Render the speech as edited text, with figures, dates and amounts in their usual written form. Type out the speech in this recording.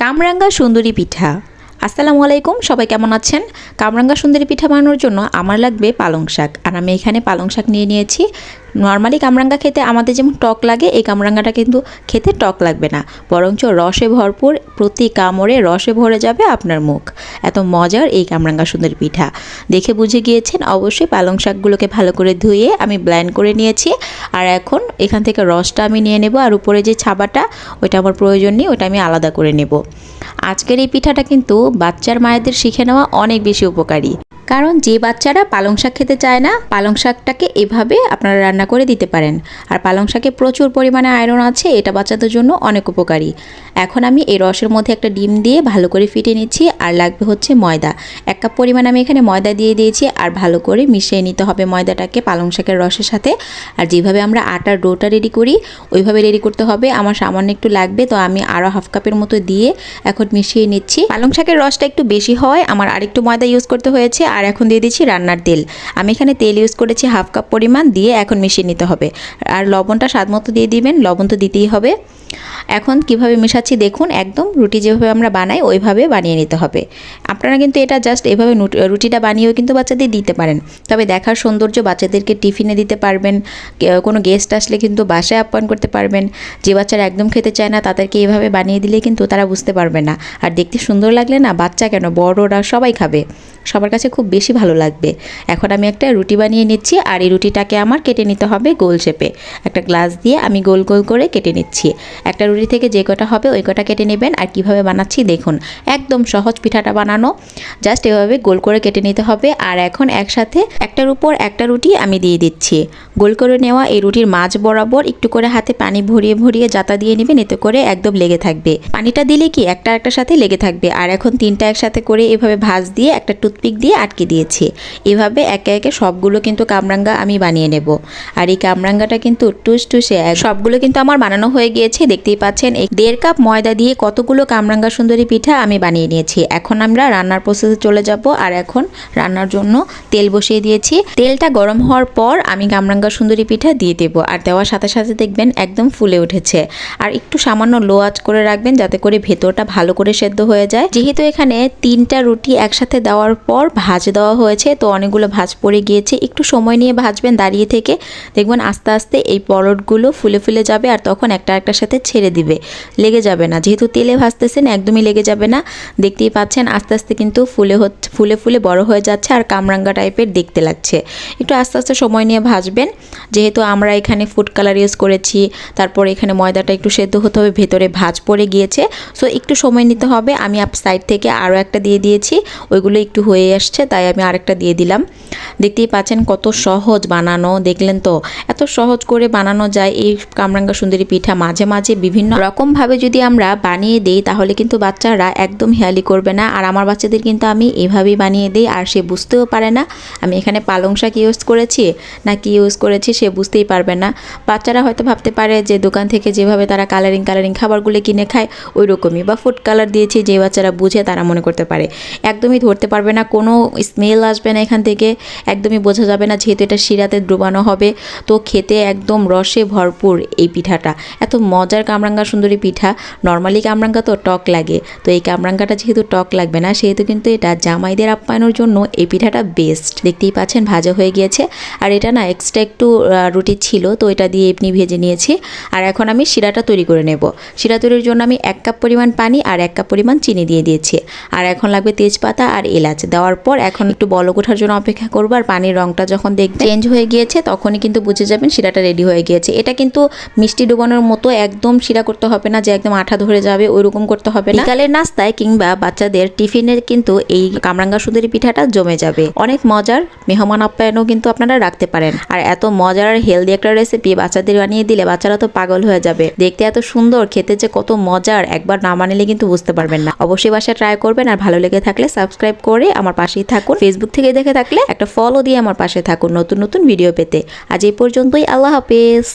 কামরাঙ্গা সুন্দরী পিঠা। আসসালামু আলাইকুম, সবাই কেমন আছেন? কামরাঙ্গা সুন্দরী পিঠা বানানোর জন্য আমার লাগবে পালং শাক, আর আমি এখানে পালং শাক নিয়ে নিয়েছি। নর্মালি কামরাঙ্গা খেতে আমাদের যেমন টক লাগে, এই কামরাঙ্গাটা কিন্তু খেতে টক লাগবে না, বরঞ্চ রসে ভরপুর, প্রতি কামড়ে রসে ভরে যাবে আপনার মুখ। এত মজার এই কামরাঙ্গা সুন্দরী পিঠা দেখে বুঝে গিয়েছেন। অবশ্যই পালং শাকগুলোকে ভালো করে ধুয়ে আমি ব্লেন্ড করে নিয়েছি, আর এখন এখান থেকে রসটা আমি নিয়ে নেব, আর উপরে যে ছাবাটা ওইটা আমার প্রয়োজন নেই, ওটা আমি আলাদা করে নেব। আজকের এই পিঠাটা কিন্তু বাচ্চার মায়েদের শিখে নেওয়া অনেক বেশি উপকারী, কারণ যে বাচ্চারা পালং শাক খেতে চায় না, পালং শাকটাকে এভাবে আপনারা রান্না করে দিতে পারেন। আর পালং শাকে প্রচুর পরিমাণে আয়রন আছে, এটা বাচ্চাদের জন্য অনেক উপকারী। এখন আমি এই রসের মধ্যে একটা ডিম দিয়ে ভালো করে ফেটে নিচ্ছি, আর লাগবে হচ্ছে ময়দা। 1 কাপ পরিমাণ আমি এখানে ময়দা দিয়ে দিয়েছি, আর ভালো করে মিশিয়ে নিতে হবে ময়দাটাকে পালং শাকের রসের সাথে। আর যেভাবে আমরা আটার ডোটা রেডি করি ওইভাবে রেডি করতে হবে। আমার সামান্য একটু লাগবে, তো আমি আরও 1/2 কাপের মতো দিয়ে এখন মিশিয়ে নিচ্ছি। পালং শাকের রসটা একটু বেশি হয়, আমার আরেকটু ময়দা ইউজ করতে হয়েছে। আর এখন দিয়ে দিচ্ছি রান্নার তেল। আমি এখানে তেল ইউজ করেছি 1/2 কাপ পরিমাণ, দিয়ে এখন মিশিয়ে নিতে হবে। আর লবণটা স্বাদ মতো দিয়ে দিবেন, লবণ তো দিতেই হবে। এখন কিভাবে মেশাচ্ছি দেখুন, একদম রুটি যেভাবে আমরা বানাই ওইভাবে বানিয়ে নিতে হবে। আপনারা কিন্তু এটা জাস্ট এভাবে রুটিটা বানিয়েও কিন্তু বাচ্চাদের দিতে পারেন। তবে দেখার সৌন্দর্য, বাচ্চাদেরকে টিফিনে দিতে পারবেন, কোনো গেস্ট আসলে কিন্তু বাসায় আপ্যায়ন করতে পারবেন। যে বাচ্চারা একদম খেতে চায় না তাদেরকে এভাবে বানিয়ে দিলে কিন্তু তারা বুঝতে পারবে না। আর দেখতে সুন্দর লাগলে না, বাচ্চা কেন বড়রা সবাই খাবে, সবার কাছে খুব বেশি ভালো লাগবে। এখন আমি একটা রুটি বানিয়ে নিচ্ছি, আর এই রুটিটাকে আমার কেটে নিতে হবে গোল শেপে। একটা গ্লাস দিয়ে আমি গোল গোল করে কেটে নিচ্ছি। একটা রুটি থেকে যে কটা হবে ওই কটা কেটে নেবেন। আর কিভাবে বানাচ্ছি দেখুন, একদম সহজ পিঠাটা বানানো, জাস্ট এভাবে গোল করে কেটে নিতে হবে। আর এখন একসাথে একটার উপর একটা রুটি আমি দিয়ে দিচ্ছি। গোল করে নেওয়া এই রুটির মাঝ বরাবর একটু করে হাতে পানি ভরিয়ে ভরিয়ে জাতা দিয়ে নেবেন, এতে করে একদম লেগে থাকবে। পানিটা দিলে কি একটা একটার সাথে লেগে থাকবে। আর এখন 3টা একসাথে করে এভাবে ভাঁজ দিয়ে একটা টুথপিক দিয়ে আটকে দিয়েছি। এভাবে একে একে সবগুলো কিন্তু কামরাঙ্গা আমি বানিয়ে নেব। আর এই কামরাঙ্গাটা কিন্তু টুসটুসে, সবগুলো কিন্তু আমার বানানো হয়ে গিয়েছে। দেখতেই পাচ্ছেন, 1.5 কাপ ময়দা দিয়ে কতগুলো কামরাঙ্গা সুন্দরী পিঠা আমি বানিয়ে নিয়েছি। এখন আমরা রান্নার প্রসেসে চলে যাব। আর এখন রান্নার জন্য তেল বসিয়ে দিয়েছি। তেলটা গরম হওয়ার পর আমি কামরাঙ্গা সুন্দরী পিঠা দিয়ে দেবো, আর দেওয়ার সাথে সাথে দেখবেন একদম ফুলে উঠেছে। আর একটু সামান্য লো আঁচ করে রাখবেন, যাতে করে ভেতরটা ভালো করে সেদ্ধ হয়ে যায়। যেহেতু এখানে 3টা রুটি একসাথে দেওয়ার পর ভাঁজ দেওয়া হয়েছে, তো অনেকগুলো ভাঁজ পড়ে গিয়েছে। একটু সময় নিয়ে ভাজবেন দাঁড়িয়ে থেকে, দেখবেন আস্তে আস্তে এই পরোটগুলো ফুলে ফুলে যাবে, আর তখন একটা একটার সাথে ছেড়ে দিবে, লেগে যাবে না। যেহেতু তেলে ভাজতেছেন একদমই লেগে যাবে না। দেখতেই পাচ্ছেন আস্তে আস্তে কিন্তু ফুলে ফুলে বড় হয়ে যাচ্ছে, আর কামরাঙ্গা টাইপের দেখতে লাগছে। একটু আস্তে আস্তে সময় নিয়ে ভাজবেন, যেহেতু আমরা এখানে ফুড কালার ইউজ করেছি। তারপর এখানে ময়দাটা একটু সেদ্ধ হতে হবে, ভেতরে ভাঁজ পড়ে গিয়েছে, সো একটু সময় নিতে হবে। আমি সাইড থেকে আরও একটা দিয়ে দিয়েছি, ওইগুলো একটু হয়ে আসছে, তাই আমি আরেকটা দিয়ে দিলাম। দেখতেই পাচ্ছেন কত সহজ বানানো, দেখলেন তো? এত সহজ করে বানানো যায় এই কামরাঙ্গা সুন্দরী পিঠা। মাঝে মাঝে বিভিন্ন রকমভাবে যদি আমরা বানিয়ে দিই, তাহলে কিন্তু বাচ্চারা একদম হেয়ালি করবে না। আর আমার বাচ্চাদের কিন্তু আমি এভাবেই বানিয়ে দিই, আর সে বুঝতেও পারে না আমি এখানে পালং শাক ইউজ করেছি না কি ইউজ করেছি, সে বুঝতেই পারবে না। বাচ্চারা হয়তো ভাবতে পারে যে দোকান থেকে যেভাবে তারা কালারিং খাবারগুলো কিনে খায় ওই রকমই, বা ফুড কালার দিয়েছি, যে বাচ্চারা বুঝে তারা মনে করতে পারে। একদমই ধরতে পারবে না, কোনো স্মেল আসবে না এখান থেকে, একদমই বোঝা যাবে না, যেহেতু এটা শিরাতে ডুবানো হবে। তো খেতে একদম রসে ভরপুর এই পিঠাটা, এত মজার কামরাঙ্গা সুন্দরী পিঠা। নর্মালি কামরাঙ্গা তো টক লাগে, তো এই কামরাঙ্গাটা যেহেতু টক লাগবে না, সেহেতু কিন্তু এটা জামাইদের আপ্যায়নের জন্য এই পিঠাটা বেস্ট। দেখতেই পাচ্ছেন ভাজা হয়ে গিয়েছে। আর এটা না এক্সট্রা একটু রুটি ছিল, তো এটা দিয়ে এমনি ভেজে নিয়েছি। আর এখন আমি শিরাটা তৈরি করে নেব। শিরা তৈরির জন্য আমি 1 কাপ পরিমাণ পানি আর 1 কাপ পরিমাণ চিনি দিয়ে দিয়েছি। আর এখন লাগবে তেজপাতা আর এলাচ। দেওয়ার পর এখন একটু বলক ওঠার জন্য অপেক্ষা করবো। আর পানির রঙটা যখন দেখবেন চেঞ্জ হয়ে গিয়েছে, তখনই কিন্তু বুঝে যাবেন শিরাটা রেডি হয়ে গিয়েছে। এটা কিন্তু মিষ্টি ডুবানোর মতো একদম শিরা করতে হবে না, যে একদম আঠা ধরে যাবে ওইরকম করতে হবে না। বিকালের নাস্তায় কিংবা বাচ্চাদের টিফিনে কিন্তু এই কামরাঙ্গা সুন্দরী পিঠাটা জমে যাবে। অনেক মজার, মেহমান আপ্যায়নও কিন্তু আপনারা রাখতে পারেন। আর এত মজার আর হেলদি একটা রেসিপি বাচ্চাদের বানিয়ে দিলে বাচ্চারা তো পাগল হয়ে যাবে। দেখতে এত সুন্দর, খেতে যে কত মজার, একবার না বানালে কিন্তু বুঝতে পারবেন না। অবশ্যই বাসায় ট্রাই করবেন। আর ভালো লেগে থাকলে সাবস্ক্রাইব করে আমার পাশেই থাকুন। ফেসবুক থেকে দেখে থাকলে একটা ফলো দিয়ে আমার পাশে থাকুন নতুন নতুন ভিডিও পেতে। আজ এই পর্যন্তই, আল্লাহ হাফেজ।